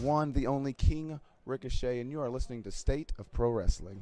One, the only King Ricochet, and you are listening to State of Pro Wrestling.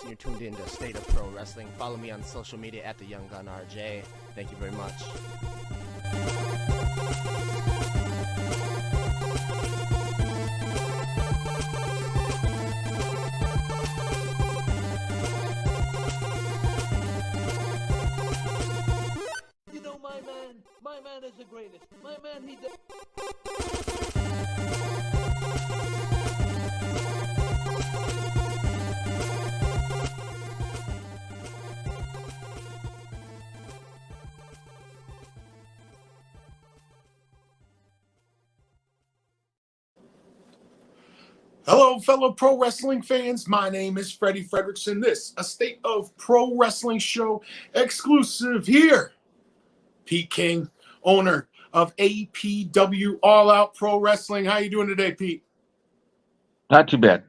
You're tuned in to State of Pro Wrestling. Follow me on social media at the Young Gun RJ. Thank you very much. You know, my man is the greatest. My man, he does. Hello, fellow pro wrestling fans. My name is Freddie Fredrickson. This, a State of Pro Wrestling show exclusive here. Pete King, owner of APW, All Out Pro Wrestling. How you doing today, Pete? Not too bad.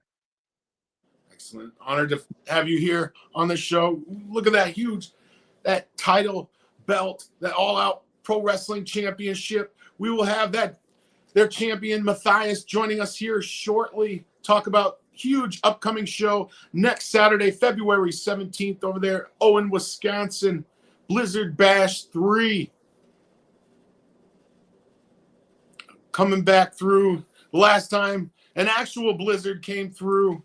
Excellent. Honored to have you here on the show. Look at that that title belt, that All Out Pro Wrestling Championship. We will have their champion, Matthias, joining us here shortly. Talk about huge upcoming show next Saturday, February 17th over there, Owen, Wisconsin, Blizzard Bash 3. Coming back through last time, an actual blizzard came through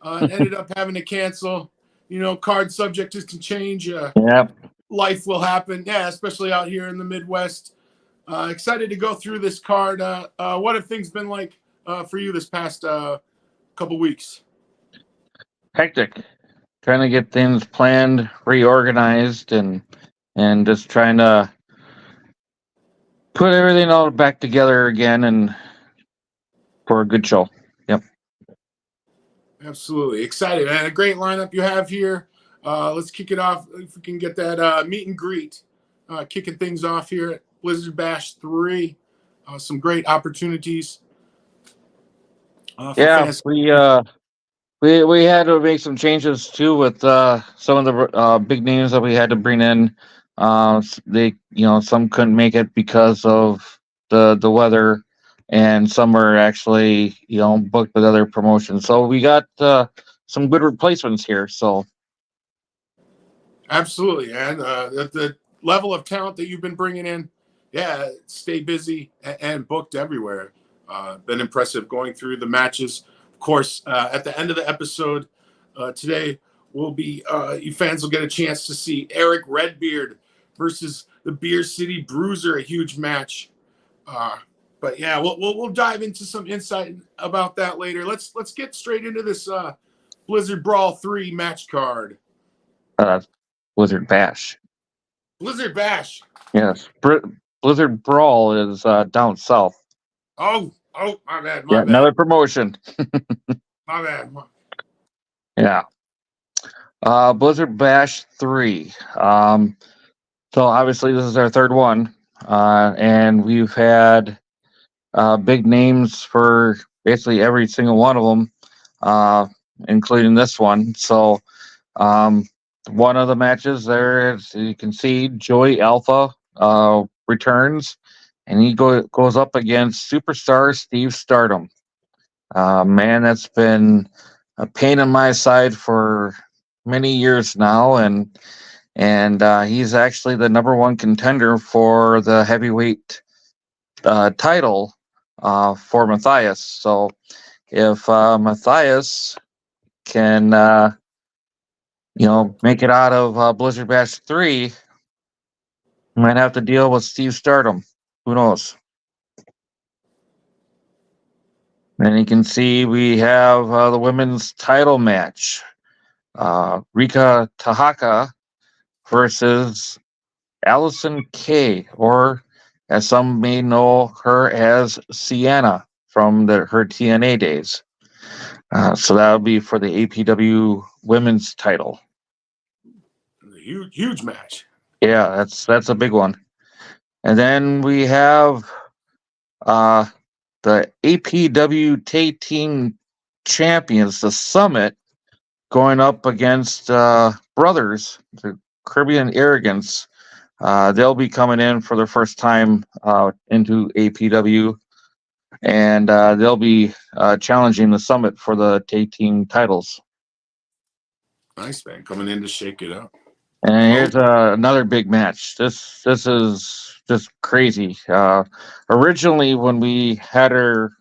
and ended up having to cancel. You know, card subject to change. Yep. Life will happen. Yeah, especially out here in the Midwest. Excited to go through this card. What have things been like for you this past couple weeks? Hectic. Trying to get things planned, reorganized, and just trying to put everything all back together again and for a good show. Yep. Absolutely. Excited, man. A great lineup you have here. Let's kick it off. If we can get that meet and greet kicking things off here at Blizzard Bash 3. Some great opportunities. Yeah, we had to make some changes too with some of the big names that we had to bring in. Some couldn't make it because of the weather, and some are actually booked with other promotions. So we got some good replacements here. So absolutely, and the level of talent that you've been bringing in, yeah, stay busy and booked everywhere. Been impressive going through the matches. Of course, at the end of the episode today, will be you fans will get a chance to see Eric Redbeard versus the Beer City Bruiser, a huge match. But yeah, we'll dive into some insight about that later. Let's get straight into this Blizzard Brawl 3 match card. Blizzard Bash. Blizzard Bash. Yes, Blizzard Brawl is down south. Oh, my bad. My bad. Another promotion. My bad. Yeah. Blizzard Bash 3. So obviously this is our third one. And we've had big names for basically every single one of them. including this one. So, one of the matches there, as you can see, Joey Alpha returns, and he goes up against superstar Steve Stardom. Man, that's been a pain in my side for many years now, and he's actually the number one contender for the heavyweight title for Matthias. So if Matthias can, make it out of Blizzard Bash 3, might have to deal with Steve Stardom. Who knows? And you can see we have the women's title match. Rika Tahaka versus Allison Kay, or as some may know her as Sienna from her TNA days. So that would be for the APW women's title. Huge match. Yeah, that's a big one. And then we have the APW Tag Team Champions, the Summit, going up against brothers, the Caribbean Arrogance. They'll be coming in for their first time into APW, and they'll be challenging the Summit for the tag team titles. Nice, man. Coming in to shake it up. And here's another big match. This is just crazy. Originally, when we had our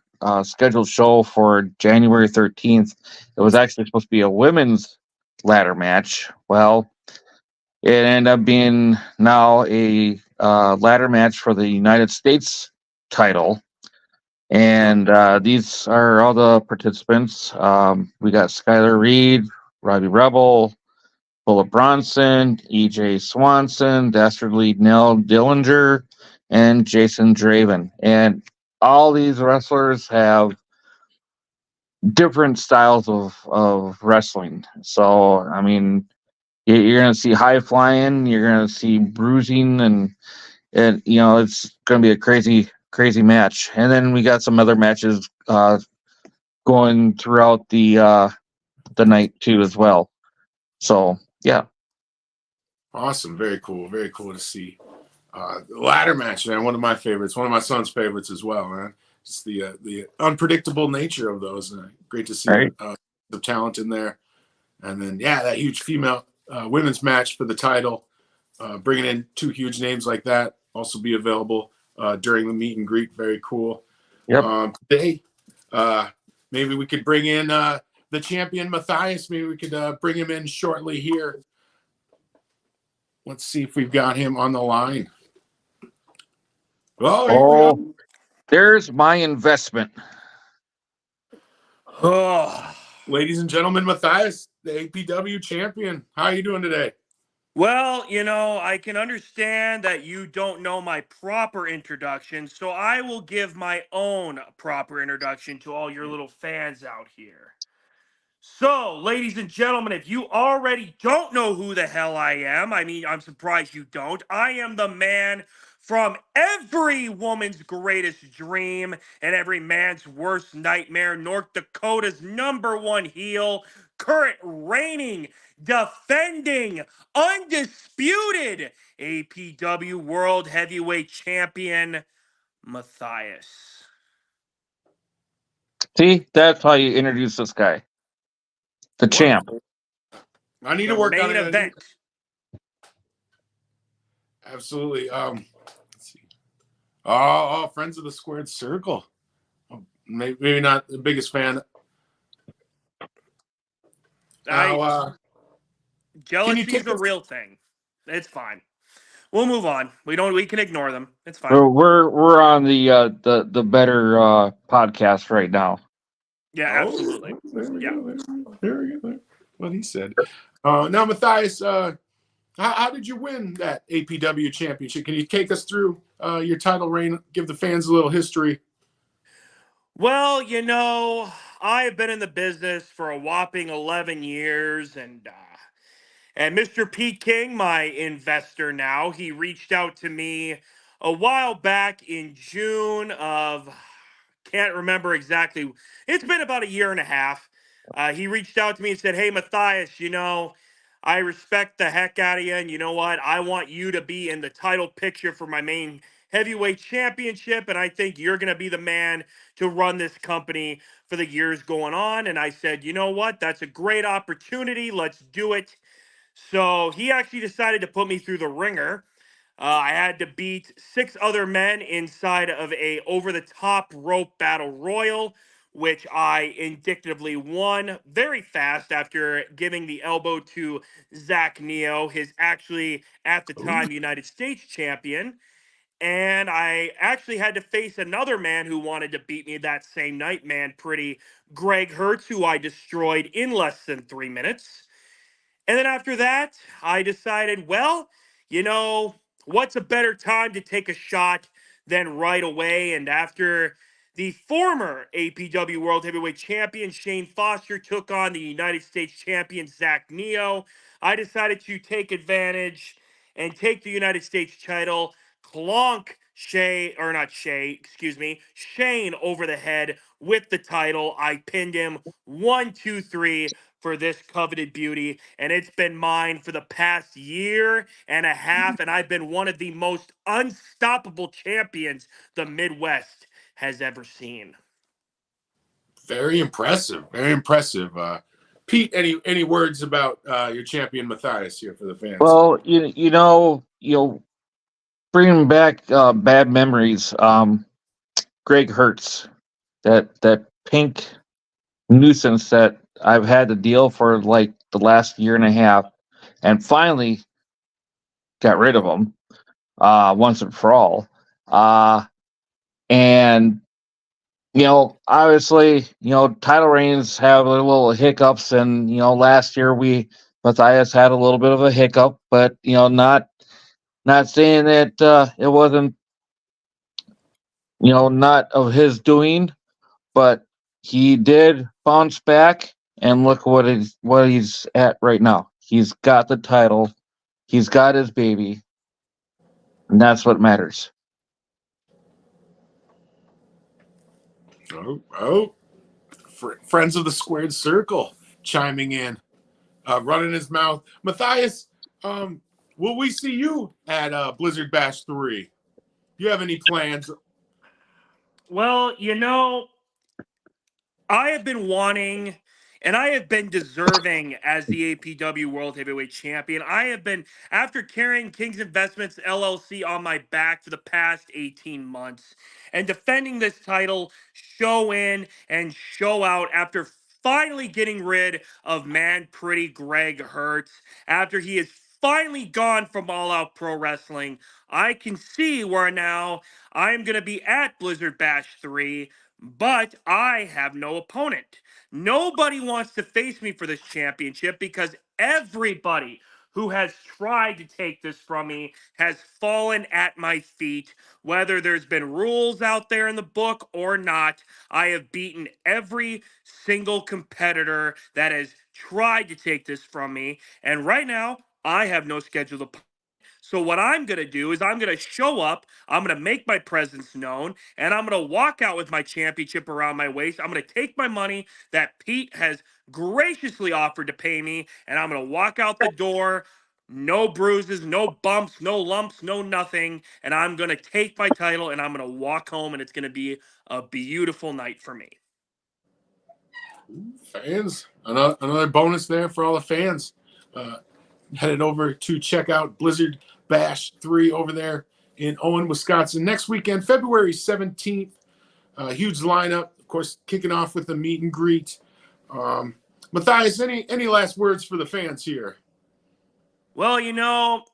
scheduled show for January 13th, it was actually supposed to be a women's ladder match. Well, it ended up being now a ladder match for the United States title. And these are all the participants. We got Skylar Reed, Robbie Rebel, Bullet Bronson, EJ Swanson, Dastardly Nell Dillinger, and Jason Draven. And all these wrestlers have different styles of wrestling. So, I mean, you're going to see high flying, you're going to see bruising, and it's going to be a crazy match. And then we got some other matches going throughout the night too as well. So, yeah. Awesome. Very cool. Very cool to see. The ladder match, man, one of my favorites, one of my son's favorites as well, man. Just the unpredictable nature of those. Great to see Right. the talent in there. And then, that huge female women's match for the title, bringing in two huge names like that, also be available during the meet and greet. Very cool. Yep. Today, maybe we could bring in the champion Matthias. Maybe we could bring him in shortly here. Let's see if we've got him on the line. Well, here we go. There's my investment. Oh. Ladies and gentlemen, Matthias, the APW champion. How are you doing today? Well, I can understand that you don't know my proper introduction, so I will give my own proper introduction to all your little fans out here. So, ladies and gentlemen, if you already don't know who the hell I am, I mean, I'm surprised you don't. I am the man from every woman's greatest dream and every man's worst nightmare, North Dakota's #1 heel, current reigning, defending, undisputed APW World Heavyweight Champion, Matthias. See, that's how you introduce this guy. The champ. I need The to work main on it. event. Absolutely. Let's see. Oh, Friends of the Squared Circle. Maybe not the biggest fan. Jealousy is a real thing. It's fine. We'll move on. We can ignore them. It's fine. We're on the better podcast right now. Yeah, absolutely. There we go. What he said. Now, Matthias, how did you win that APW championship? Can you take us through your title reign? Give the fans a little history. Well, I've been in the business for a whopping 11 years, and Mr. Pete King, my investor now, he reached out to me a while back in June of, can't remember exactly. It's been about a year and a half. He reached out to me and said, "Hey, Matthias, I respect the heck out of you, and you know what? I want you to be in the title picture for my main heavyweight championship, and I think you're going to be the man to run this company for the years going on." And I said, "You know what? That's a great opportunity. Let's do it." So he actually decided to put me through the ringer. I had to beat 6 other men inside of a over-the-top rope battle royal, which I indicatively won very fast after giving the elbow to Zach Neo, his actually at the Ooh. time United States champion. And I actually had to face another man who wanted to beat me that same night, man, pretty Greg Hertz, who I destroyed in less than 3 minutes. And then after that, I decided, well, you know, what's a better time to take a shot than right away? And after the former APW World Heavyweight Champion Shane Foster took on the United States Champion Zach Neo, I decided to take advantage and take the United States title, clonk Shane over the head with the title. I pinned him 1, 2, 3 for this coveted beauty, and it's been mine for the past year and a half, and I've been one of the most unstoppable champions the Midwest has ever seen. Very impressive. Very impressive. Pete, any words about your champion Matthias here for the fans? Well, bringing back bad memories. Greg Hertz, that pink nuisance that I've had to deal for like the last year and a half, and finally got rid of him once and for all. And obviously, title reigns have a little hiccups, and last year Matthias had a little bit of a hiccup, but not saying that it wasn't not of his doing, but he did bounce back, and look what he's at right now. He's got the title, he's got his baby, and that's what matters. Oh, friends of the squared circle chiming in, running his mouth. Matthias, will we see you at Blizzard Bash 3? Do you have any plans? Well, I have been wanting and I have been deserving as the APW World Heavyweight Champion. I have been, after carrying King's Investments LLC on my back for the past 18 months and defending this title show in and show out after finally getting rid of man pretty Greg Hertz, after he is finally gone from All Out Pro Wrestling. I can see where now I'm going to be at Blizzard Bash 3, but I have no opponent. Nobody wants to face me for this championship because everybody who has tried to take this from me has fallen at my feet. Whether there's been rules out there in the book or not, I have beaten every single competitor that has tried to take this from me. And right now, I have no scheduled opponent. So what I'm going to do is I'm going to show up, I'm going to make my presence known, and I'm going to walk out with my championship around my waist. I'm going to take my money that Pete has graciously offered to pay me, and I'm going to walk out the door. No bruises, no bumps, no lumps, no nothing. And I'm going to take my title and I'm going to walk home, and it's going to be a beautiful night for me. Fans, another bonus there for all the fans. Headed over to check out Blizzard Bash 3 over there in Owen, Wisconsin. Next weekend, February 17th. Huge lineup, of course, kicking off with the meet and greet. Matthias, any last words for the fans here? Well,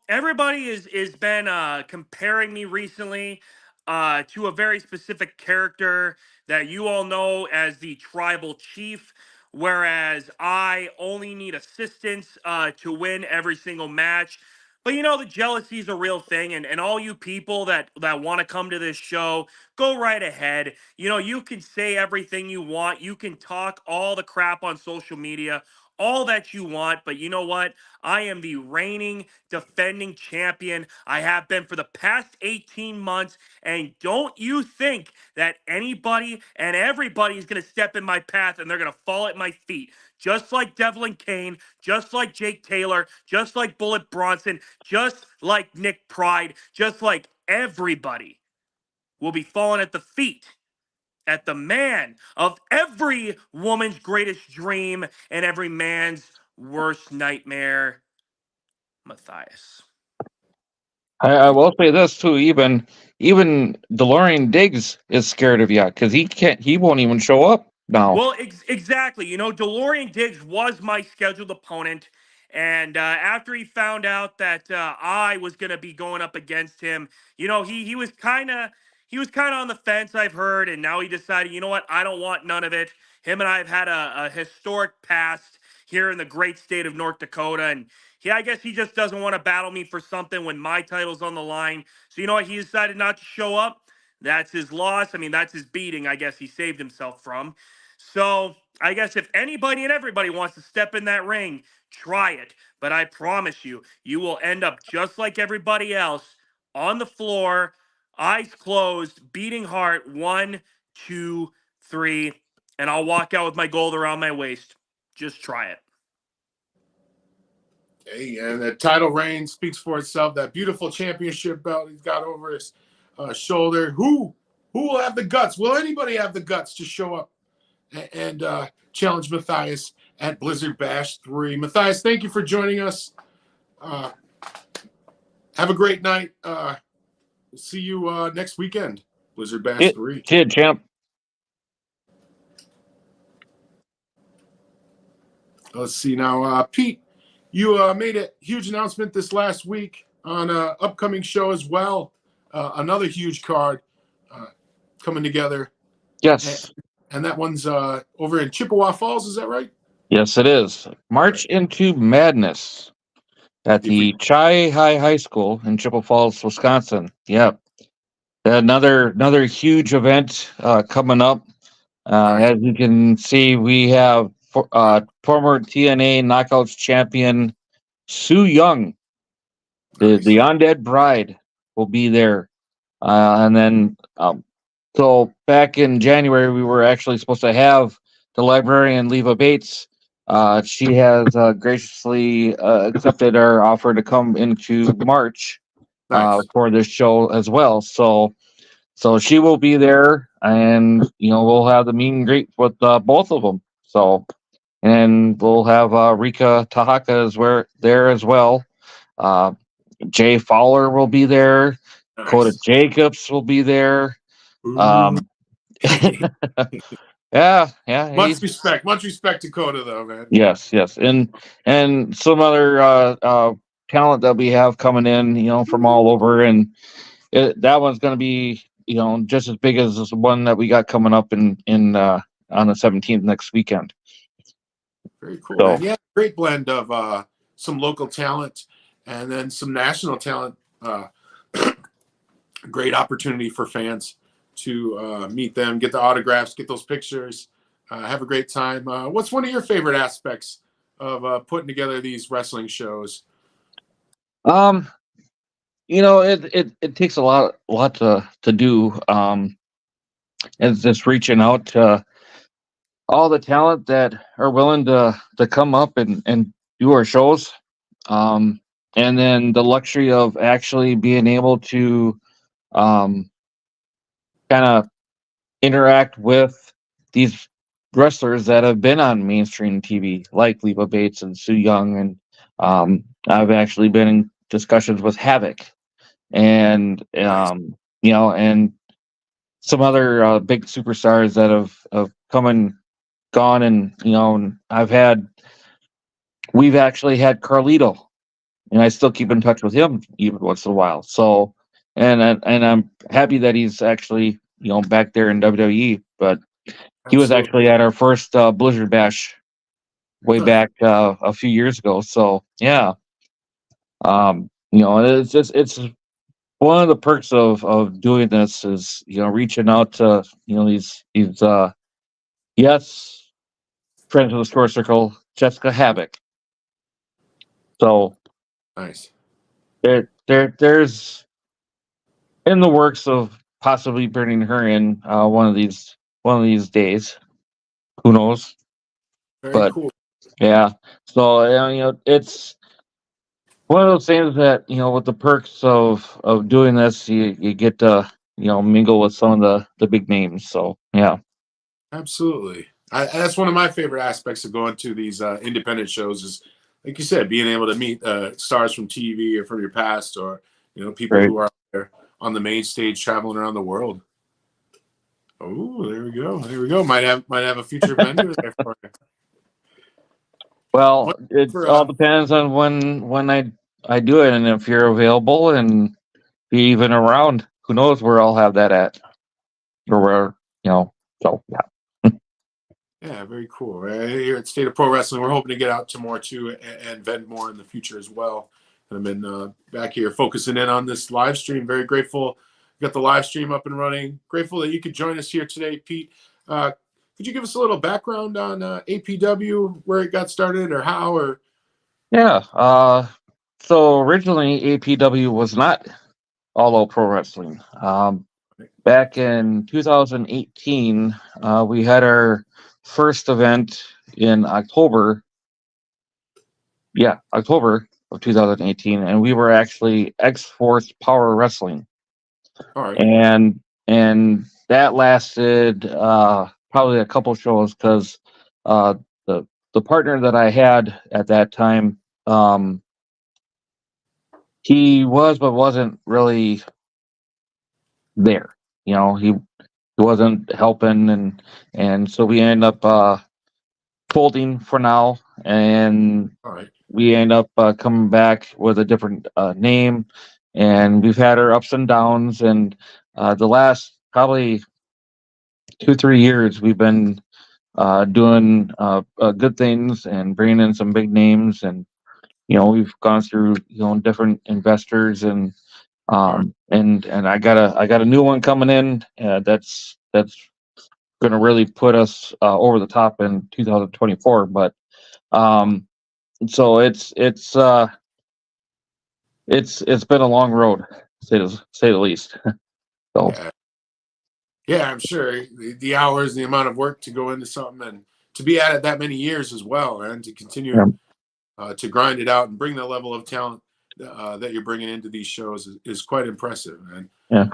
everybody is been comparing me recently to a very specific character that you all know as the tribal chief, whereas I only need assistance to win every single match. But the jealousy is a real thing, and all you people that want to come to this show, go right ahead. You can say everything you want. You can talk all the crap on social media all that you want. But you know what? I am the reigning, defending champion. I have been for the past 18 months. And don't you think that anybody and everybody is going to step in my path and they're going to fall at my feet. Just like Devlin Kane, just like Jake Taylor, just like Bullet Bronson, just like Nick Pride, just like everybody will be falling at the feet at the man of every woman's greatest dream and every man's worst nightmare, Matthias. I will say this too. Even DeLorean Diggs is scared of you because he won't even show up now. Well, exactly. You know, DeLorean Diggs was my scheduled opponent. And after he found out that I was going to be going up against him, you know, he was kind of on the fence, I've heard, and now he decided, you know what, I don't want none of it. Him and I have had a historic past here in the great state of North Dakota, and I guess he just doesn't want to battle me for something when my title's on the line. So you know what, he decided not to show up. That's his loss. I mean, that's his beating, I guess he saved himself from. So I guess if anybody and everybody wants to step in that ring, try it. But I promise you, you will end up just like everybody else on the floor, eyes closed, beating heart, 1, 2, 3, and I'll walk out with my gold around my waist. Just try it. Hey, and the title reign speaks for itself. That beautiful championship belt he's got over his shoulder. Who will have the guts? Will anybody have the guts to show up and challenge Matthias at Blizzard Bash 3? Matthias, thank you for joining us. Have a great night. See you next weekend, Blizzard Bash 3. Kid, champ. Let's see now. Pete, you made a huge announcement this last week on an upcoming show as well. Another huge card coming together. Yes. And that one's over in Chippewa Falls, is that right? Yes, it is. March into Madness at the Chi High School in Chippewa Falls, Wisconsin. Yep. Another huge event coming up. As you can see, we have former TNA Knockouts champion Sue Young, the Undead Bride, will be there. And then, so back in January, we were actually supposed to have the librarian Leva Bates. She has graciously accepted our offer to come into March for this show as well. So she will be there, and we'll have the meet and greet with both of them. So, and we'll have Rika Tahaka there as well. Jay Fowler will be there. Nice. Coda Jacobs will be there. Yeah. Much respect to Coda, though, man. Yes, and some other talent that we have coming in, from all over, and that one's going to be, just as big as the one that we got coming up in on the 17th next weekend. Very cool. So, yeah, great blend of some local talent and then some national talent. Great opportunity for fans to meet them, get the autographs, get those pictures, have a great time. What's one of your favorite aspects of putting together these wrestling shows? It takes a lot to do. It's just reaching out to all the talent that are willing to come up and do our shows. And then the luxury of actually being able to kind of interact with these wrestlers that have been on mainstream TV, like Leva Bates and Sue Young, and I've actually been in discussions with Havoc, and and some other big superstars that have come and gone, and we've actually had Carlito, and I still keep in touch with him even once in a while. So, and I'm happy that he's actually back there in WWE, but he was actually at our first Blizzard Bash way back a few years ago. So yeah, it's one of the perks of doing this is reaching out to these yes, friends of the Score Circle, Jessica Havoc. So Nice. there's in the works of possibly bringing her in one of these days. Who knows? Very But cool. yeah, so it's one of those things that with the perks of doing this, you get to mingle with some of the big names. So yeah, Absolutely. That's one of my favorite aspects of going to these independent shows is, like you said, being able to meet stars from TV or from your past, or people right. who are there on the main stage traveling around the world. Oh, there we go. There we go. Might have a future venue there for you. Well, What it for? all depends on when I do it, and if you're available and be even around. Who knows where I'll have that at, or where So yeah, Yeah, very cool. Right here at State of Pro Wrestling, we're hoping to get out to more too and vent more in the future as well. And I've been back here focusing in on this live stream. Very grateful. Got the live stream up and running. Grateful that you could join us here today, Pete. Could you give us a little background on APW, where it got started, or how, or yeah. So originally APW was not All Out Pro Wrestling. Back in 2018, we had our first event in October. Yeah, October of 2018, and we were actually X Force Power Wrestling, all right? and that lasted probably a couple shows because uh, the partner that I had at that time, he was but wasn't really there. He wasn't helping, and so we ended up folding for now, and All right. we end up coming back with a different name, and we've had our ups and downs, and the last probably 2-3 years we've been doing good things and bringing in some big names, and we've gone through different investors, All right. and I got a new one coming in that's going to really put us over the top in 2024. But um, so it's been a long road, say the least. So Yeah. Yeah, I'm sure the hours, the amount of work to go into something, and to be at it that many years as well, and to continue yeah, to grind it out and bring the level of talent that you're bringing into these shows is quite impressive, man. yeah.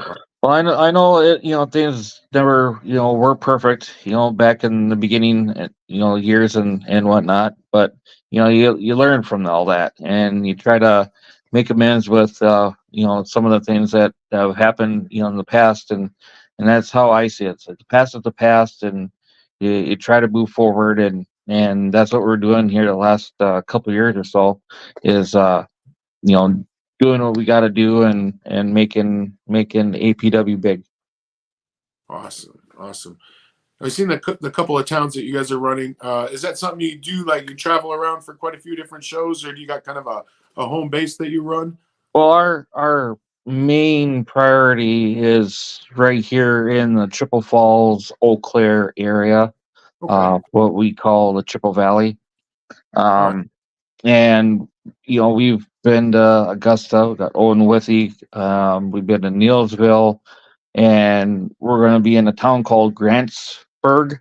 Well, I know it. Things never were perfect. Back in the beginning, years and whatnot. But you learn from all that, and you try to make amends with some of the things that have happened in the past, and that's how I see it. So the past is the past, and you try to move forward, and that's what we're doing here the last couple of years or so, is you know doing what we got to do, and making APW big. Awesome, awesome. I've seen the couple of towns that you guys are running. Is that something you do? Like you travel around for quite a few different shows, or do you got kind of a home base that you run? Well, our main priority is right here in the Triple Falls, Eau Claire area, Okay, what we call the Triple Valley. all right, Um, and we've been to Augusta, we got Owen Withy, we've been to Neilsville, and we're going to be in a town called Grantsburg.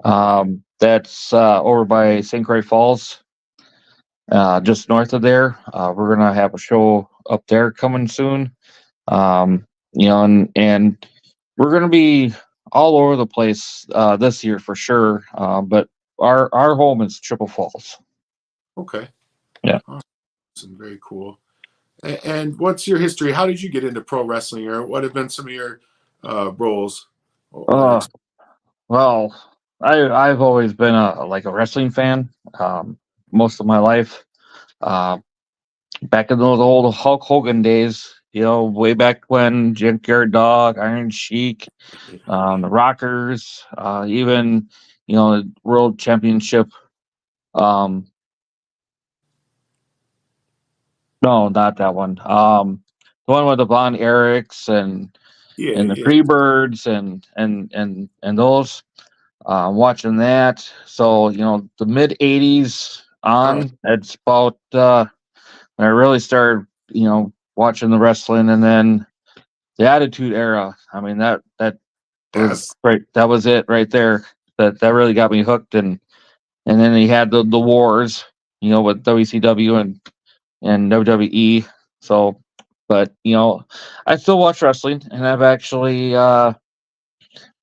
That's over by St. Croix Falls, just north of there. We're gonna have a show up there coming soon. And we're gonna be all over the place this year for sure. But our home is Triple Falls. okay. Yeah. Awesome, very cool. And what's your history? How did you get into pro wrestling, or what have been some of your roles? Uh, well, I've always been a wrestling fan, most of my life. Uh, Back in those old Hulk Hogan days, way back when, Junkyard Dog, Iron Sheik, the Rockers, even the World Championship. Um, no, not that one. The one with the Von Erichs and Yeah, the yeah. Freebirds and those. watching that. So the mid '80s on. It's about when I really started watching the wrestling, and then the Attitude Era. I mean that was Yes. right. That was it right there. That really got me hooked, and then he had the wars, with WCW and WWE. So, but I still watch wrestling, and I've actually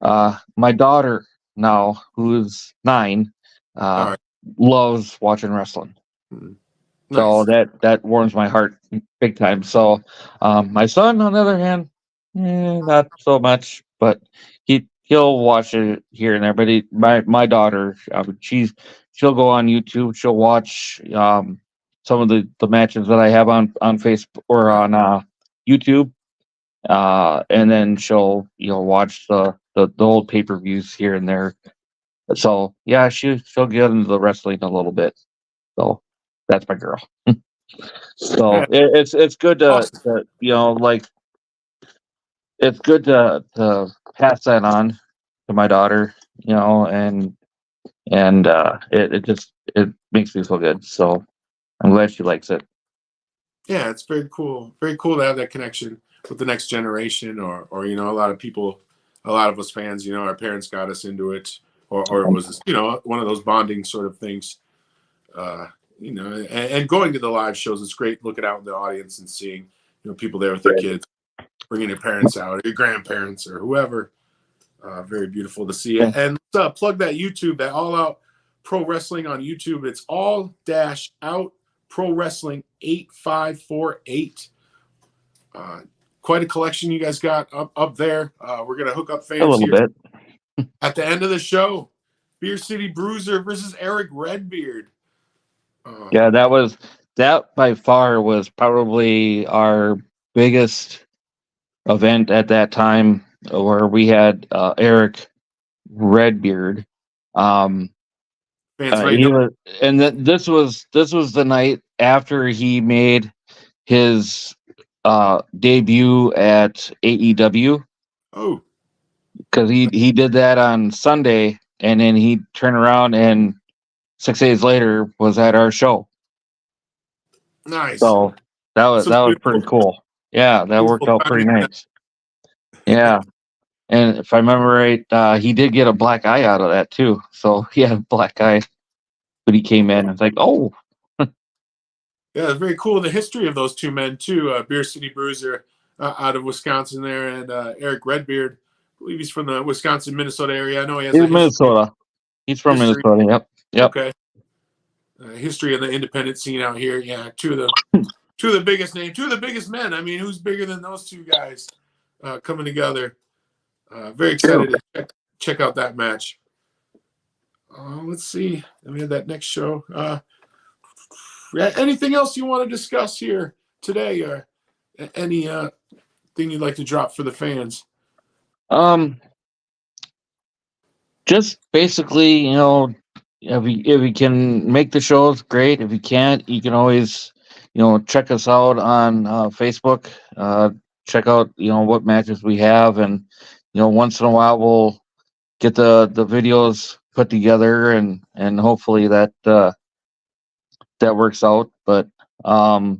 my daughter now, who's 9, All right. loves watching wrestling. Mhm. So Nice. that warms my heart big time. So my son, on the other hand, not so much, but he'll watch it here and there. But my daughter, she'll go on YouTube. She'll watch some of the matches that I have on Facebook or Right. on YouTube, and then she'll watch the old pay-per-views here and there. So yeah, she'll get into the wrestling a little bit. So that's my girl. So Yeah. it's good Awesome. like it's good to pass that on to my daughter, and it makes me feel good. So I'm glad she likes it. Yeah, it's very cool. Very cool to have that connection with the next generation, or a lot of people, a lot of us fans. Our parents got us into it, or it was one of those bonding sort of things. And going to the live shows, it's great looking out in the audience and seeing people there with their kids, bringing your parents out, or your grandparents, or whoever. Very beautiful to see it. And plug that YouTube, that All Out Pro Wrestling on YouTube. It's All Dash Out Pro Wrestling 8548. Quite a collection you guys got up there. We're gonna hook up A fans little here bit. at the end of the show. Beer City Bruiser versus Eric Redbeard. Yeah, that by far was probably our biggest event at that time, where we had Eric Redbeard. Fans right He now. was, and this was the night after he made his debut at AEW, Oh, because he did that on Sunday, and then he turned around and 6 days later was at our show. nice. So that was pretty Beautiful, cool. Yeah, that worked beautiful out pretty timing. nice. Yeah, and if I remember right, he did get a black eye out of that too. So he had a black eye, but he came in and it's like, oh, Yeah, it's very cool. The history of those two men too. Beer City Bruiser out of Wisconsin there, and Eric Redbeard. I believe he's from the Wisconsin, Minnesota area. I know he has he's a Minnesota. He's from history. Minnesota. Yep. Yep. Okay, history of the independent scene out here. Yeah, two of the biggest names, two of the biggest men. I mean, who's bigger than those two guys coming together? Very excited to check out that match. Let's see. Let me have that next show. Anything else you want to discuss here today, or any thing you'd like to drop for the fans? Just basically, if you can make the shows, great. If you can't, you can always, check us out on Facebook. Check out, what matches we have, and once in a while we'll get the videos put together, and hopefully that works out. But for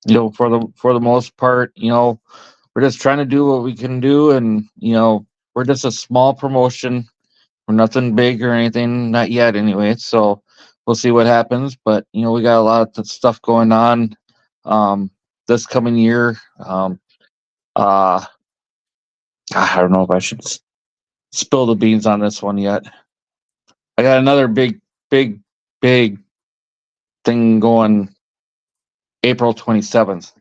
the most part, we're just trying to do what we can do, and we're just a small promotion. We're nothing big or anything, not yet anyway. So we'll see what happens. But we got a lot of stuff going on this coming year. I don't know if I should spill the beans on this one yet. I got another big, big, big thing going April 27th.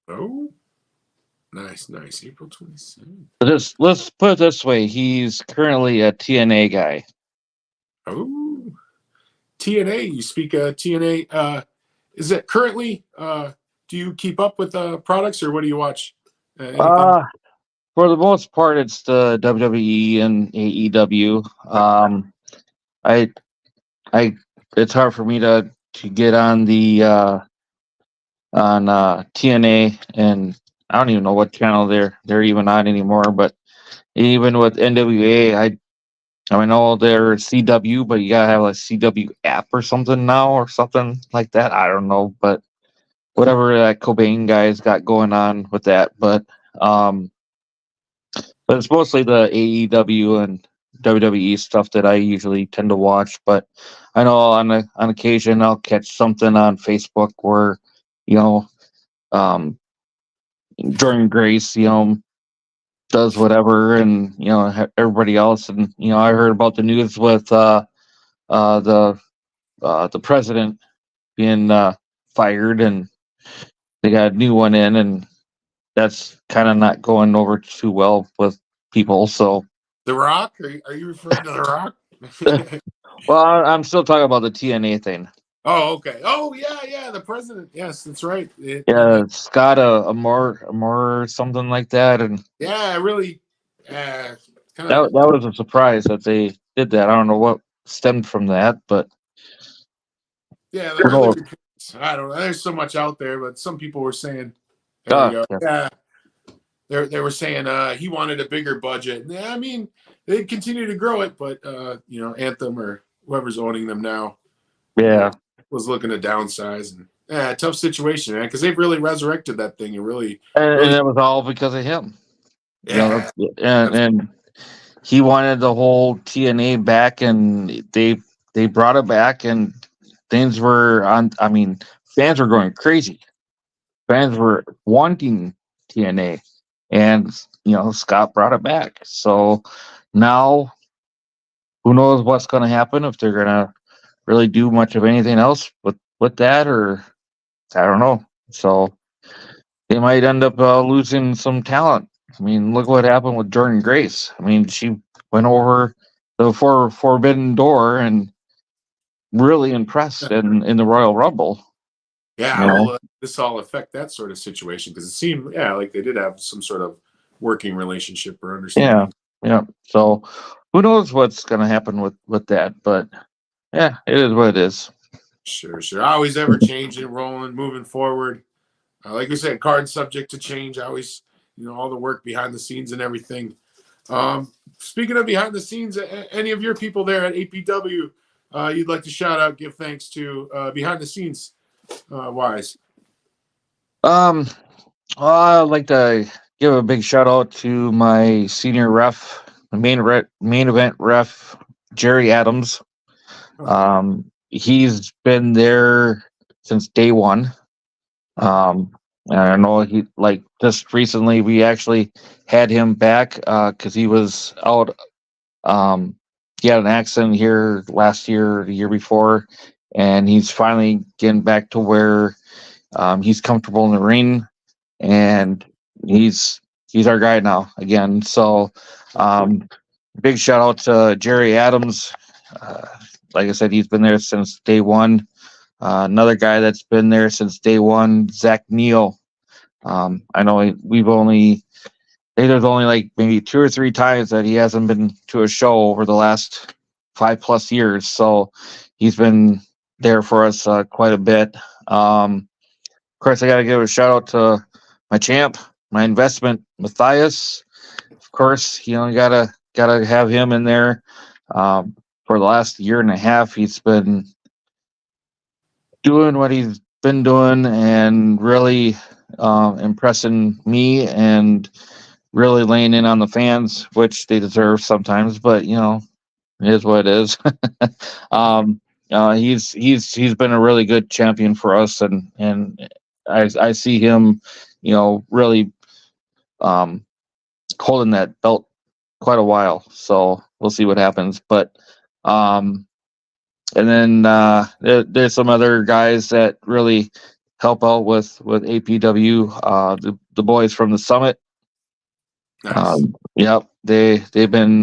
Oh, nice. April 27th. Let's put it this way: he's currently a TNA guy. Oh, TNA. You speak TNA. Is it currently? Do you keep up with products, or what do you watch? Anything? For the most part, it's the WWE and AEW. I it's hard for me to get on the on TNA, and I don't even know what channel they're even on anymore. But even with NWA, I know they're CW, but you gotta have a CW app or something now, or something like that. I don't know, but whatever that Cobain guy's got going on with that, um, but it's mostly the AEW and WWE stuff that I usually tend to watch. But I know on occasion I'll catch something on Facebook where, you know, um, Jordan Grace, does whatever, and everybody else, and I heard about the news with uh, the the president being fired, and they got a new one in, and that's kind of not going over too well with people. So, The Rock? Are you referring to The Rock? well, I'm still talking about the TNA thing. Oh, okay. Oh, yeah. The president. Yes, that's right. Yeah, Scott, a more something like that, and Yeah, really. Kind that of. was a surprise that they did that. I don't know what stemmed from that, but Yeah, the who early knows? reports. I don't know. There's so much out there, but some people were saying, there you go. Yeah. Yeah, they were saying he wanted a bigger budget. Yeah, I mean, they continue to grow it, but Anthem or whoever's owning them now, Yeah. was looking to downsize, and tough situation, man, because they've really resurrected that thing and really, And it was all because of him. yeah, And he wanted the whole TNA back, and they brought it back, and things were on. I mean, fans were going crazy. Fans were wanting TNA, and Scott brought it back. So now, who knows what's going to happen, if they're going to really do much of anything else with that, or I don't know. So they might end up losing some talent. I mean, look what happened with Jordan Grace. I mean, she went over the forbidden door and really impressed in the Royal Rumble. yeah. You know? Well, this all affect that sort of situation because it seemed, like they did have some sort of working relationship or Yeah, understanding. yeah. So who knows what's going to happen with that? But yeah, it is what it is. Sure. Always ever changing, rolling, moving forward. Like we said, card subject to change. Always, all the work behind the scenes and everything. Speaking of behind the scenes, any of your people there at APW you'd like to shout out, give thanks to behind the scenes wise? Um, I'd like to give a big shout out to my senior ref, the main event ref, Jerry Adams. He's been there since day one. And I know he, like, just recently we actually had him back because he was out. He had an accident here last year, the year before, and he's finally getting back to where he's comfortable in the ring, and he's our guy now again. So, big shout out to Jerry Adams. Like I said, he's been there since day one. Another guy that's been there since day one, Zach Neal. I know there's only like maybe 2 or 3 times that he hasn't been to a show over the last 5+ years. So he's been there for us quite a bit. Of course, I got to give a shout out to my champ, my investment, Matthias. Of course, you gotta have him in there. For the last year and a half, he's been doing what he's been doing and really impressing me and really laying in on the fans, which they deserve sometimes. But it is what it is. He's been a really good champion for us, and I see him, really holding that belt quite a while. So we'll see what happens. But and then there's some other guys that really help out with APW. The boys from the Summit. Nice. Yep, they've been.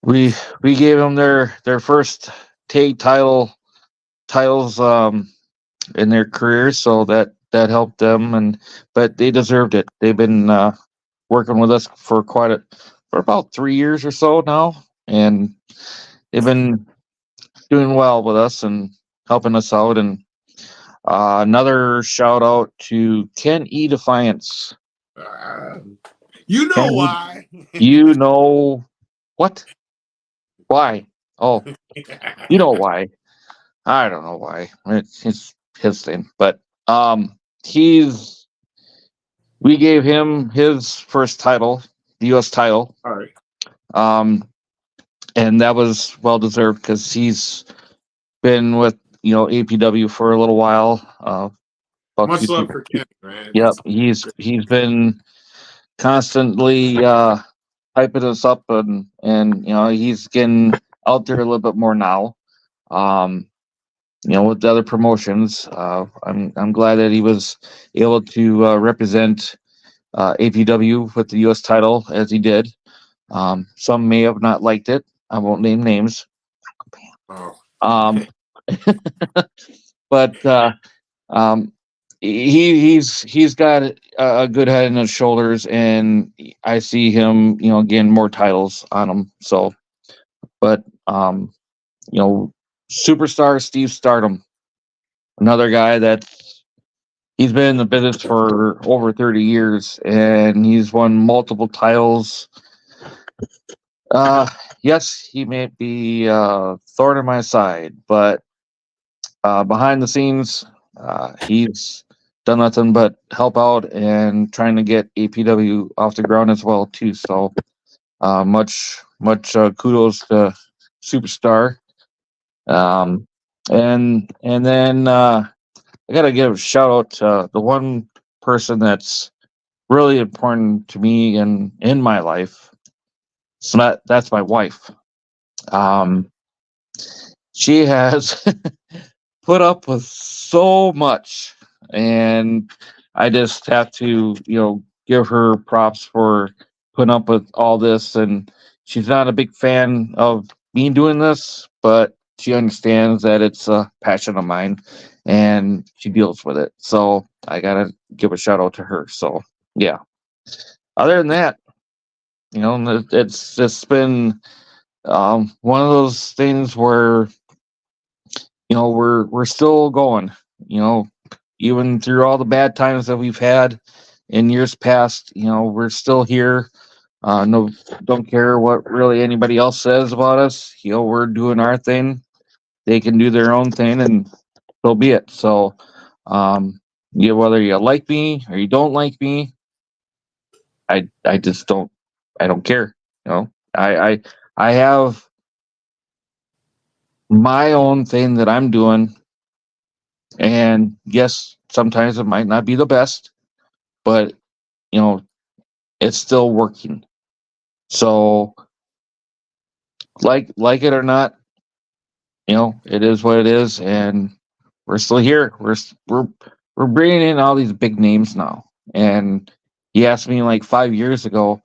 We gave them their first tag titles in their careers, so that helped them, but they deserved it. They've been working with us for about 3 years or so now, and they've been doing well with us and helping us out. And another shout out to Ken E. Defiance. You know Ken, why. you know What? Why? Oh, you know why. I don't know why. It's his thing. But he's we gave him his first title, the US title. All right. And that was well deserved because he's been with APW for a little while. About Much love for Kenny, man. Yep, It's he's been constantly hyping us up, and he's getting out there a little bit more now. With the other promotions, I'm glad that he was able to represent APW with the U.S. title as he did. Some may have not liked it. I won't name names. oh. Um, but he's got a good head in his shoulders, and I see him, getting more titles on him. So, but superstar Steve Stardom, another guy that he's been in the business for over 30 years, and he's won multiple titles. Yes, he may be thorn in my side, but behind the scenes, he's done nothing but help out and trying to get APW off the ground as well too. So much kudos to Superstar. And then I gotta give a shout out to the one person that's really important to me in my life. So that's my wife. She has put up with so much, and I just have to give her props for putting up with all this. And she's not a big fan of me doing this, but she understands that it's a passion of mine, and she deals with it. So I gotta give a shout out to her. So yeah, other than that, it's just been one of those things where we're still going, even through all the bad times that we've had in years past. We're still here. No, don't care what really anybody else says about us. We're doing our thing. They can do their own thing, and so be it. So whether you like me or you don't like me, I just don't care. I have my own thing that I'm doing. And yes, sometimes it might not be the best, but it's still working. So like it or not, it is what it is, and we're still here. We're bringing in all these big names now. And you asked me like 5 years ago,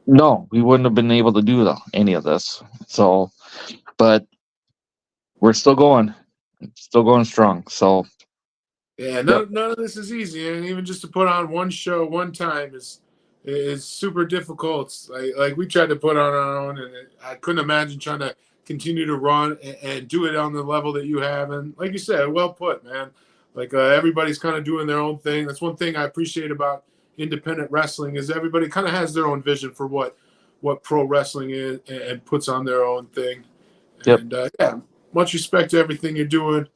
no, we wouldn't have been able to do any of this. So, but we're still going strong. So Yeah, yep. none of this is easy, and even just to put on one show one time is super difficult. Like we tried to put on our own, and I couldn't imagine trying to continue to run and do it on the level that you have. And like you said, well put, man. Like everybody's kind of doing their own thing. That's one thing I appreciate about independent wrestling is everybody kind of has their own vision for what pro wrestling is and puts on their own thing. Yep. And yeah, much respect to everything you're doing,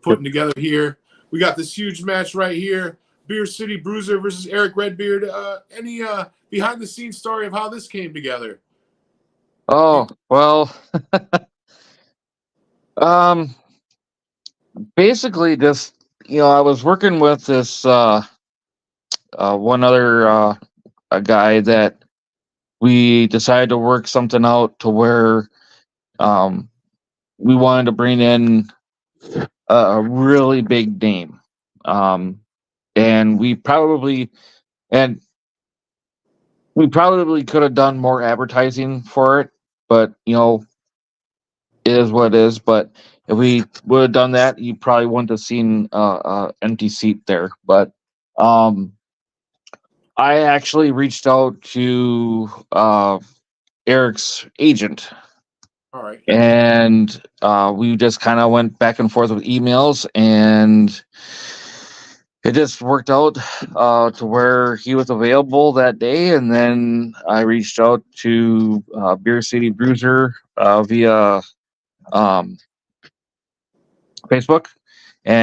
putting together here. We got this huge match right here. Beer City Bruiser versus Eric Redbeard. Any behind the scenes story of how this came together? Oh, well, basically just, I was working with this one other a guy that we decided to work something out to where we wanted to bring in a really big name. And we probably could have done more advertising for it, but it is what it is. But if we would have done that, you probably wouldn't have seen empty seat there. But I actually reached out to Eric's agent. All right. And we just kind of went back and forth with emails, and it just worked out to where he was available that day, and then I reached out to Beer City Bruiser via um, Facebook,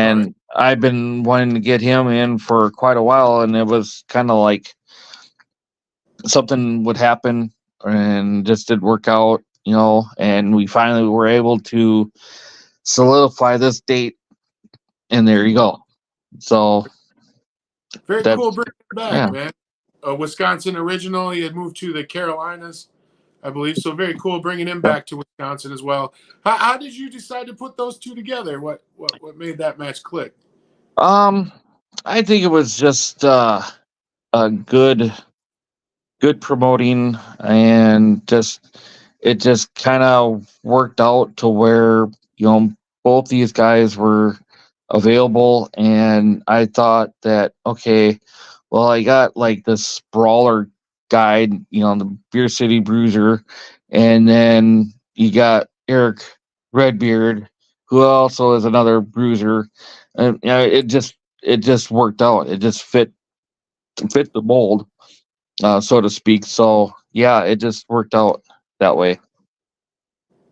All right. and I've been wanting to get him in for quite a while, and it was kind of like something would happen and just didn't work out, and we finally were able to solidify this date, and there you go. So Very cool that's, bringing it back, yeah. man. Wisconsin original. He had moved to the Carolinas, I believe. So very cool bringing him back to Wisconsin as well. How did you decide to put those two together? What made that match click? I think it was just a good promoting, and it just kind of worked out to where both these guys were available, and I thought that, okay, well, I got like this brawler guy, the Beer City Bruiser, and then you got Eric Redbeard, who also is another bruiser, and it just worked out. It just fit the mold, so to speak. So yeah, it just worked out that way.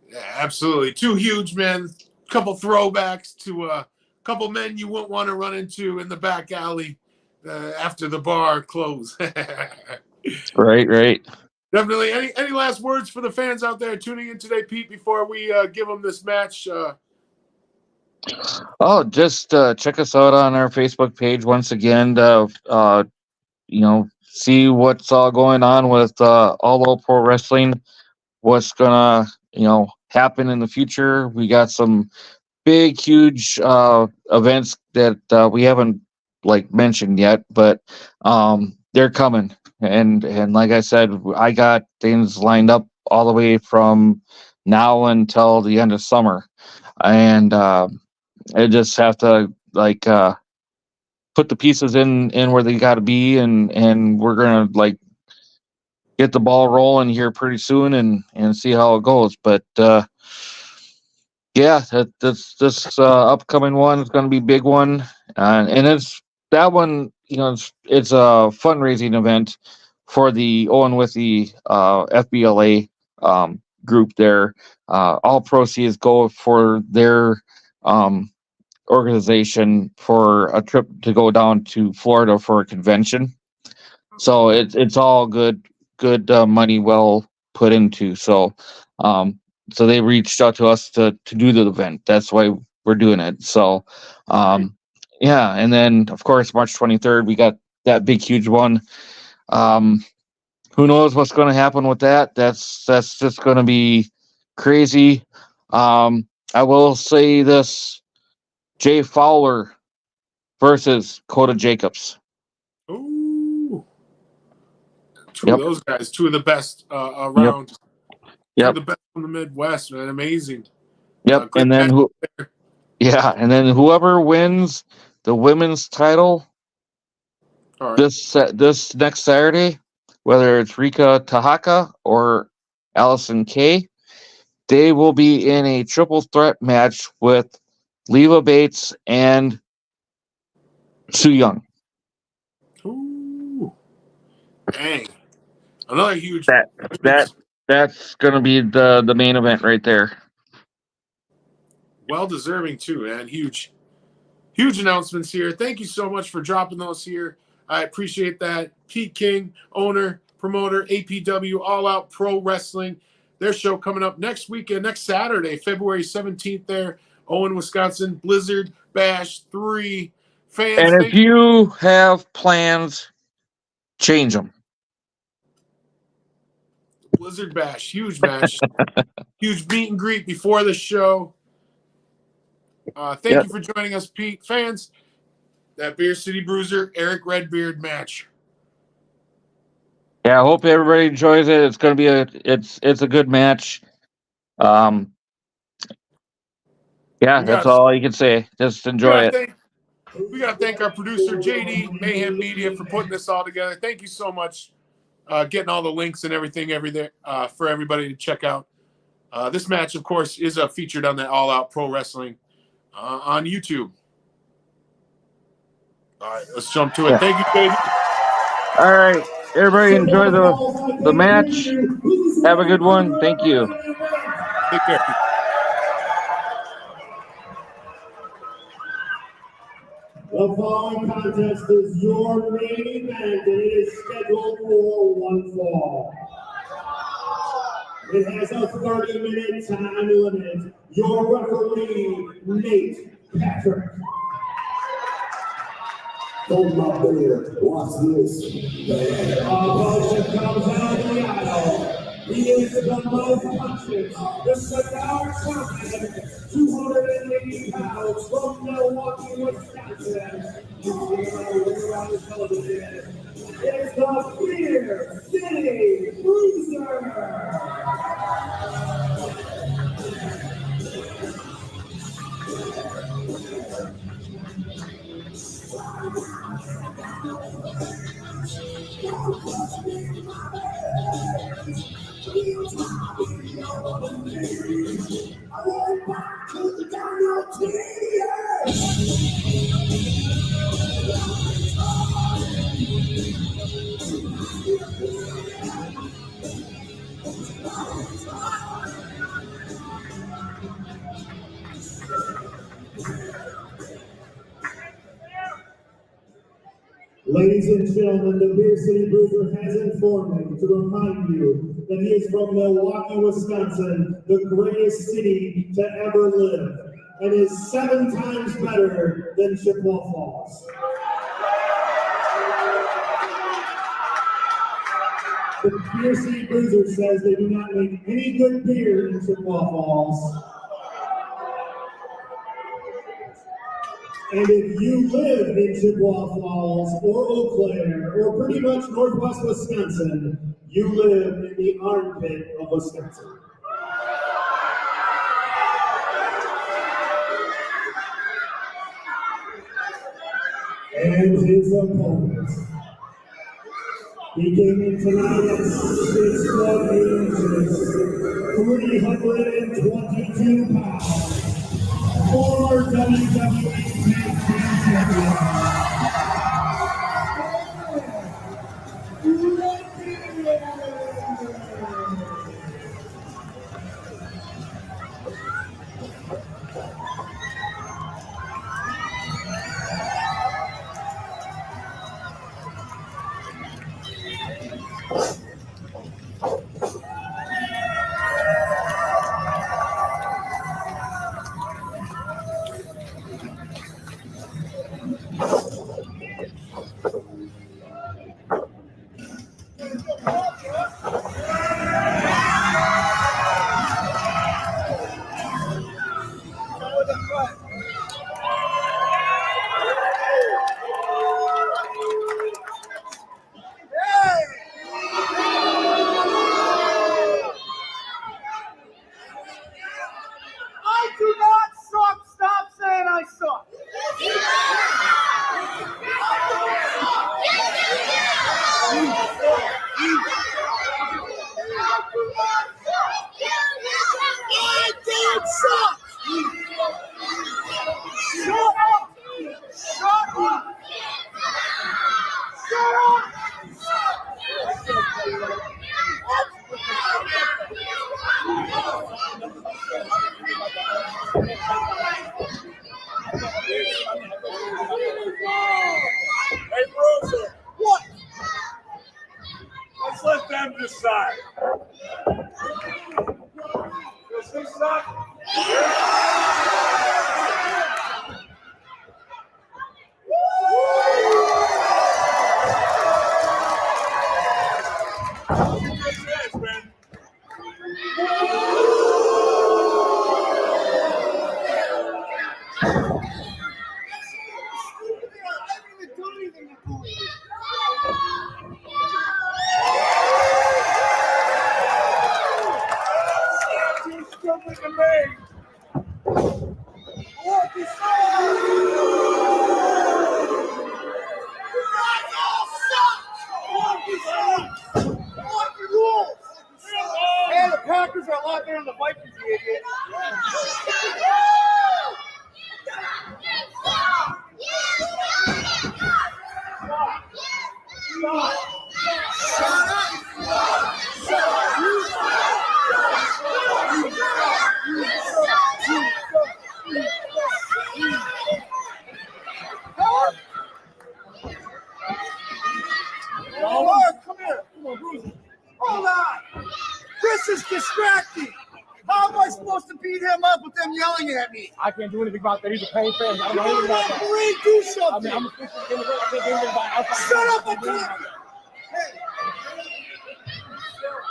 Yeah, absolutely. Two huge men. Couple throwbacks to a couple men you wouldn't want to run into in the back alley after the bar closed. Right. Definitely. Any last words for the fans out there tuning in today, Pete? Before we give them this match. Oh, just check us out on our Facebook page once again to see what's all going on with All Out Pro Wrestling. What's gonna happen in the future? We got some big, huge events that we haven't like mentioned yet, but they're coming. And like I said, I got things lined up all the way from now until the end of summer, and I just have to like put the pieces in where they got to be, and we're gonna like get the ball rolling here pretty soon, and see how it goes. But yeah, this upcoming one is going to be a big one, and it's that one. It's a fundraising event for the Owen with the FBLA group there. All proceeds go for their organization for a trip to go down to Florida for a convention. So it's all good money well put into. So they reached out to us to do the event. That's why we're doing it. So yeah, and then of course March 23rd we got that big huge one. Um, who knows what's going to happen with that? That's just going to be crazy. I will say this: Jay Fowler versus Coda Jacobs. Ooh, two of Yep. those guys, two of the best Yep. around. Two of Yep. the best from the Midwest, man. Amazing. Yep. Great match there. And then whoever wins the women's title All right. this next Saturday, whether it's Rika Tahaka or Allison Kay, they will be in a triple threat match with Leva Bates and Su Young. Ooh, dang. Another huge, That huge, that that's gonna be the main event right there. well deserving too, man. Huge announcements here. Thank you so much for dropping those here. I appreciate that. Pete King, owner, promoter, APW, All Out Pro Wrestling. Their show coming up next weekend, next Saturday, February 17th there, Owen, Wisconsin, Blizzard Bash 3. Fans, And if thank you. you have plans, change them. Blizzard Bash, huge match. Huge meet and greet before the show. Thank Yep. you for joining us, Pete. Fans, that Beer City Bruiser, Eric Redbeard match. Yeah, I hope everybody enjoys it. It's gonna be it's a good match. Um, yeah, We that's got all you can say. Just we enjoy gotta it. thank we gotta thank our producer JD Mayhem Media for putting this all together. Thank you so much. Getting all the links and everything there for everybody to check out. This match, of course, is featured on the All Out Pro Wrestling on YouTube. All right, let's jump to it. Thank you, baby. All right, everybody enjoy the match. Have a good one. Thank you. Take care. The following contest is your main event, and it is scheduled for one fall. It has a 30-minute time limit. Your referee, Nate Patrick. Hold my beer. Watch this. Opponent comes out of the aisle. He is the most punches, the cigar champion, 280 pounds from Milwaukee, Wisconsin. You see on the television. It's the Beer City Bruiser. Ladies and gentlemen, the Beer City Bruiser has informed me to remind you that he is from Milwaukee, Wisconsin, the greatest city to ever live, and is 7 times better than Chippewa Falls. The Beer City Bruiser says they do not make any good beer in Chippewa Falls. And if you live in Chippewa Falls or Eau Claire or pretty much northwest Wisconsin, you live in the armpit of Wisconsin. And his opponent. He came in tonight at 6'8" inches, 322 pounds. Former WWE Tag Team Champion. I do not suck. Stop saying I suck. I don't suck. Shut up. Shut up. Shut up. Hey, Bruiser, What? let's let them decide. Does he suck? Yes, man. I haven't even done anything to fool you. Too stupid to me. What? You Hey, the Packers are a lot better than the Vikings, you idiot. pointing at me? I can't do anything about that. He's a pain fan. I don't know anything about that. Referee, do something. I'm official immigrant. I can't do anything about it. Shut up and talk.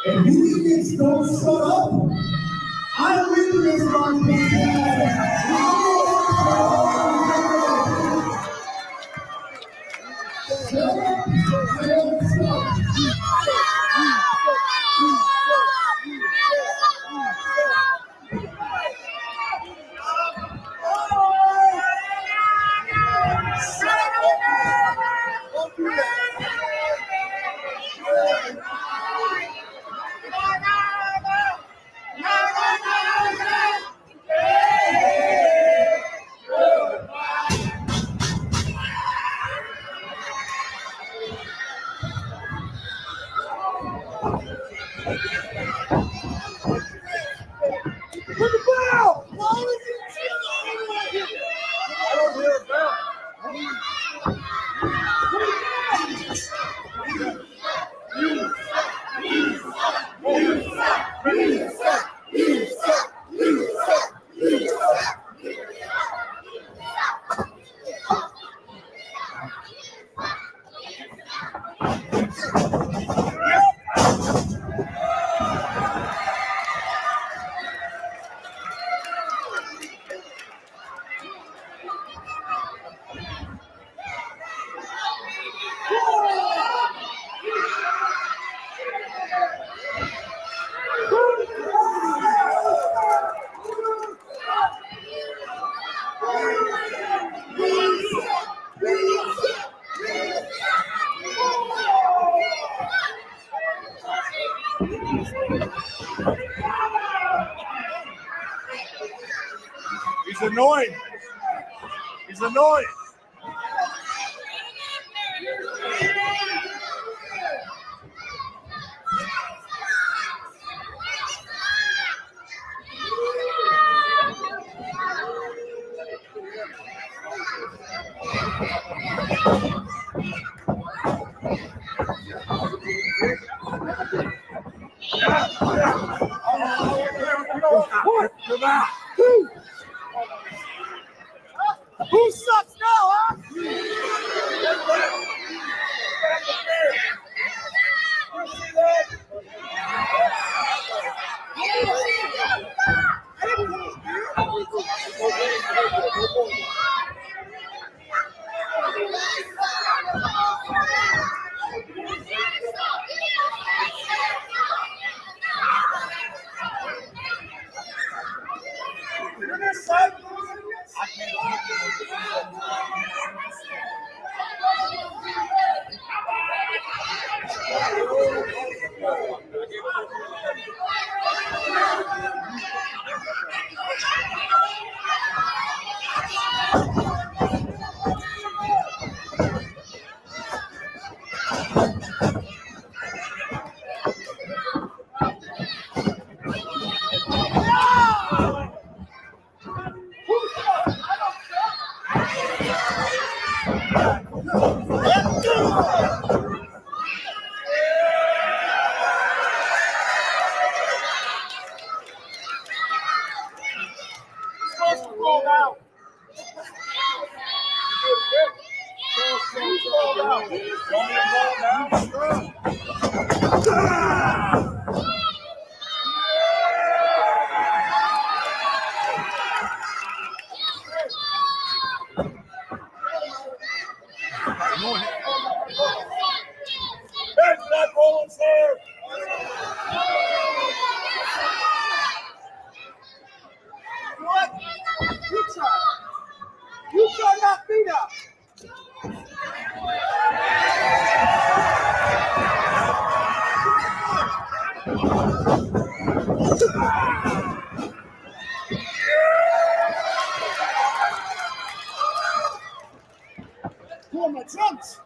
If you idiots don't shut up, I'm leaving this Don't do that. Put the bell! Why would you I don't hear a bell. He's annoying. He's annoying. What? Who sucks now, huh? Heads not rolling, sir. What? You try. You try not beat up. Pull my trunks.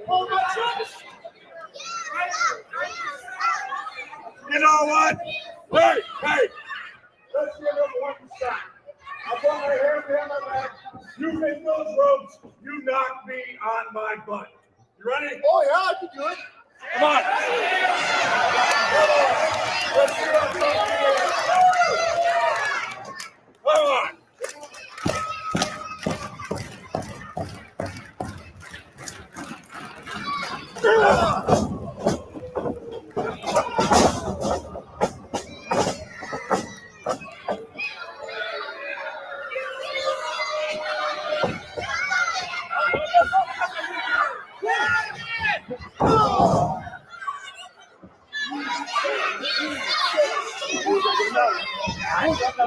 Pull my trunks. You know what? Hey, hey. Let's get up one shot. I'll put my hands behind my back. You make those ropes. You knock me on my butt. You ready? Oh, yeah, I can do it. Come on. Come on. Let's see what's up here.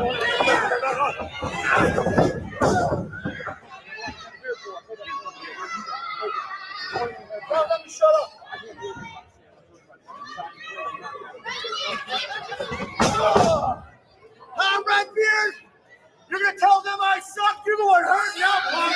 Let me shut up. Huh, Redbeard? You're gonna tell them I suck? You're going hurt now, punk.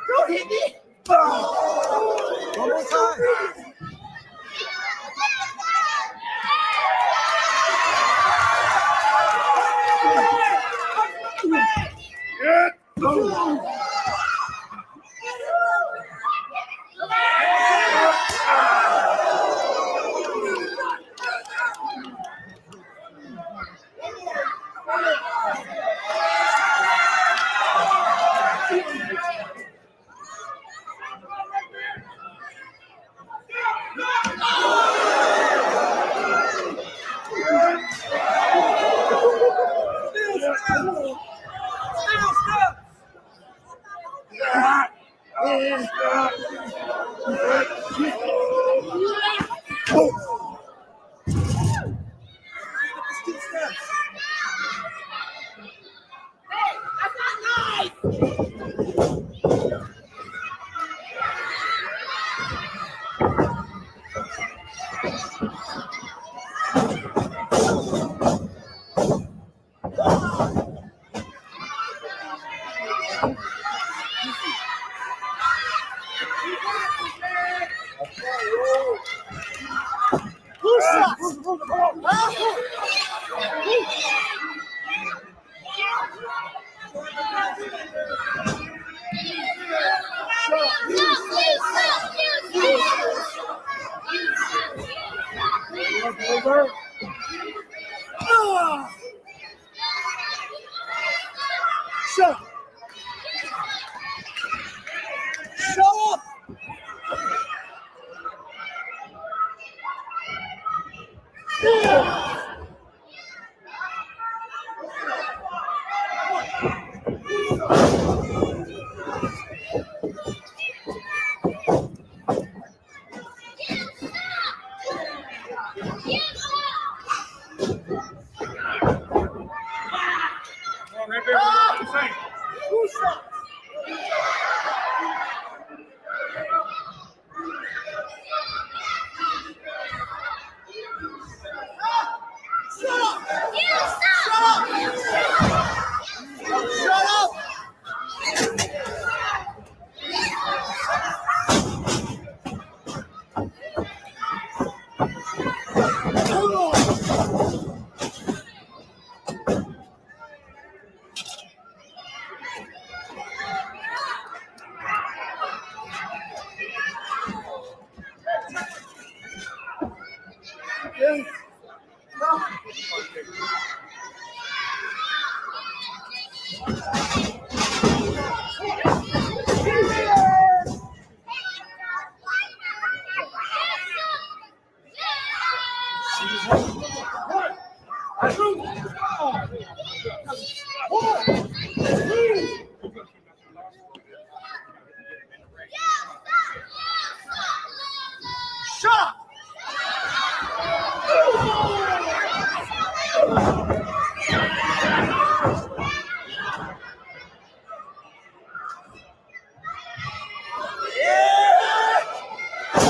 Don't hit me! One more time.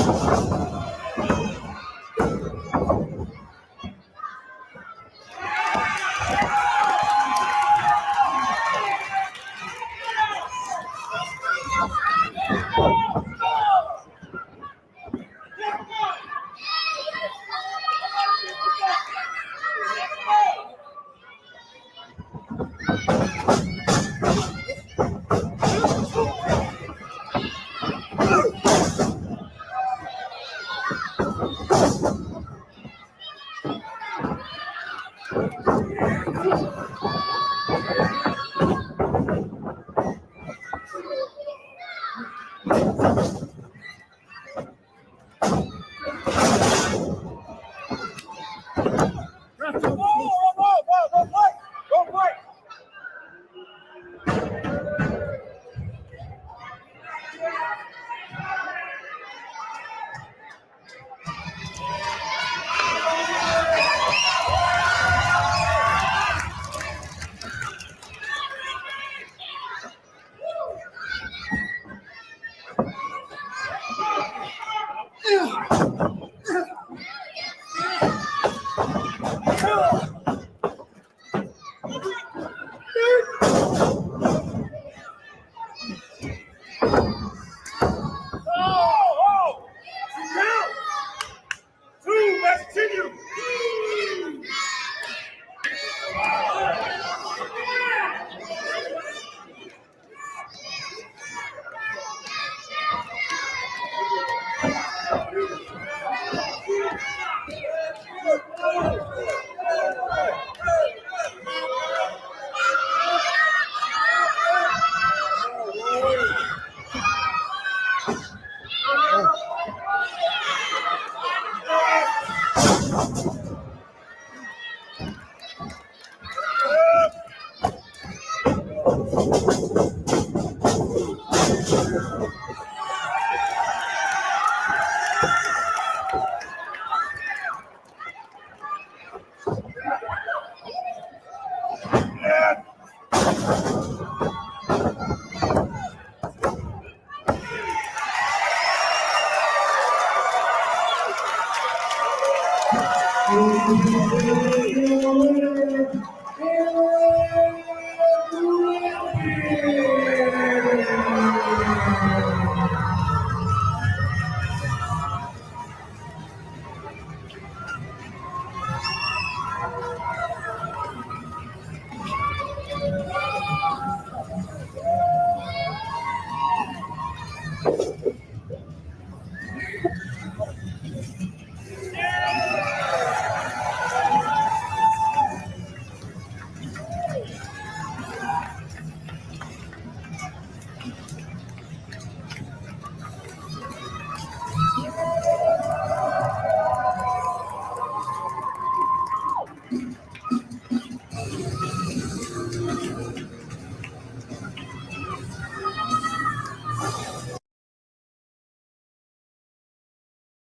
Thank you.